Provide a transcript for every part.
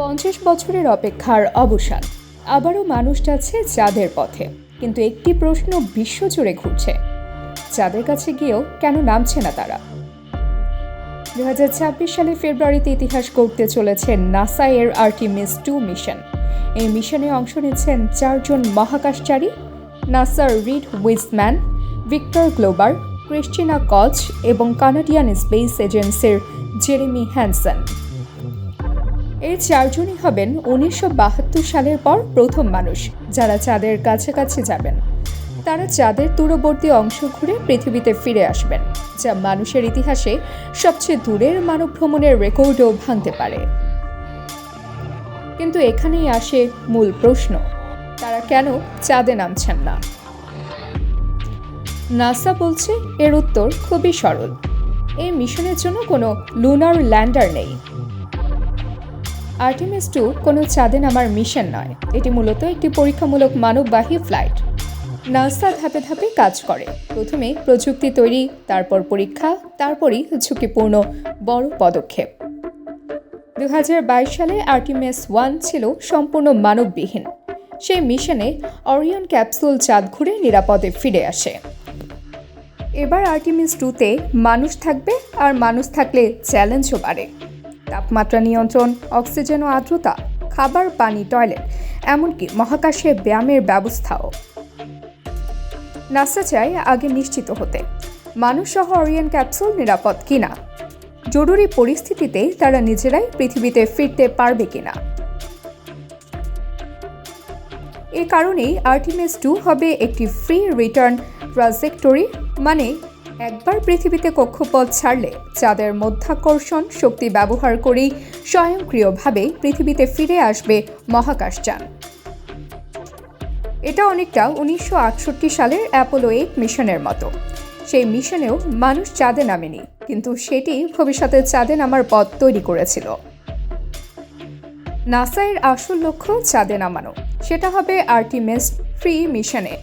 50 বছরের অপেক্ষার অবসান। আবারও মানুষ যাচ্ছে চাঁদের পথে, কিন্তু একটি প্রশ্ন বিশ্বজুড়ে ঘুরছে, চাঁদের কাছে গিয়েও কেন নামছে না তারা? 2026 সালে ফেব্রুয়ারিতে ইতিহাস গড়তে চলেছে নাসা এর আর্টিমিস 2 মিশন। এই মিশনে অংশ নিচ্ছেন 4 জন মহাকাশচারী: নাসার Reid Wiseman, Victor Glover, Christina Koch এবং কানাডিয়ান স্পেস এজেন্সির জেরেমি হ্যানসন। এই 4 জনই হবেন 1972 সালের পর প্রথম মানুষ যারা চাঁদের কাছাকাছি যাবেন। তারা চাঁদের দূরবর্তী অংশ ঘুরে পৃথিবীতে ফিরে আসবেন, যা মানুষের ইতিহাসে সবচেয়ে দূরের মানব ভ্রমণের রেকর্ডও ভাঙতে পারে। কিন্তু এখানেই আসে মূল প্রশ্ন, তারা কেন চাঁদে নামছেন না? নাসা বলছে এর উত্তর খুবই সরল। এই মিশনের জন্য কোনো লুনার ল্যান্ডার নেই। আর্টেমিস 2 কোনো চাঁদে নামার মিশন নয়, এটি মূলত একটি পরীক্ষামূলক মানববাহী ফ্লাইট। নাসা ধাপে ধাপে কাজ করে, প্রথমে প্রযুক্তি তৈরি, তারপর পরীক্ষা, তারপরই ঝুঁকিপূর্ণ বড় পদক্ষেপ। 2022 সালে আর্টেমিস 1 ছিল সম্পূর্ণ মানববিহীন। সেই মিশনে অরিয়ন ক্যাপসুল চাঁদ ঘুরে নিরাপদে ফিরে আসে। এবার আর্টেমিস 2-তে মানুষ থাকবে, আর মানুষ থাকলে চ্যালেঞ্জও বাড়ে। তাপমাত্রা নিয়ন্ত্রণ, অক্সিজেন ও আর্দ্রতা, খাবার, পানি, টয়লেট, এমনকি মহাকাশে ব্যায়ামের ব্যবস্থাও। নাসা চায় আগে নিশ্চিত হতে মানুষসহ অরিয়ন ক্যাপসুল নিরাপদ কিনা, জরুরি পরিস্থিতিতে তারা নিজেরাই পৃথিবীতে ফিরতে পারবে কিনা। এ কারণেই আর্টেমিস 2 হবে একটি ফ্রি রিটার্ন ট্রাজেক্টরি, মানে একবার পৃথিবীতে কক্ষপথ ছাড়লে চাঁদের মধ্যাকর্ষণ শক্তি ব্যবহার করেই স্বয়ংক্রিয়ভাবে পৃথিবীতে ফিরে আসবে মহাকাশযান। এটা অনেকটা 1968 সালের অ্যাপোলো 8 মিশনের মতো। সেই মিশনেও মানুষ চাঁদে নামেনি, কিন্তু সেটি ভবিষ্যতে চাঁদে নামার পথ তৈরি করেছিল। নাসা এর আসল লক্ষ্য চাঁদে নামানো, সেটা হবে আর্টেমিস 3 মিশনে,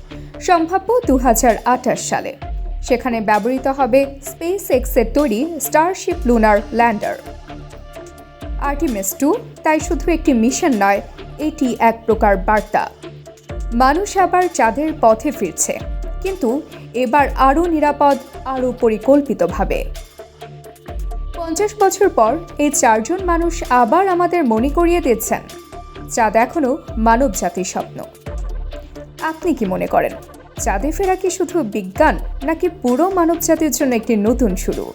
সম্ভাব্য 2028 সালে। সেখানে ব্যবহৃত হবে স্পেস এক্সের তৈরি স্টারশিপ লুনার ল্যান্ডার। আর্টেমিস 2 তাই শুধু একটি মিশন নয়, এটি এক প্রকার বার্তা। মানুষ আবার চাঁদের পথে ফিরছে, কিন্তু এবার আরও নিরাপদ, আরও পরিকল্পিতভাবে। 50 বছর পর এই 4 জন মানুষ আবার আমাদের মনে করিয়ে দিচ্ছেন, চাঁদ এখনও মানব জাতির স্বপ্ন। আপনি কি মনে করেন, চাঁদে ফেরা কি শুধু বিজ্ঞান, নাকি পুরো মানব জাতির জন্য একটি নতুন শুরু?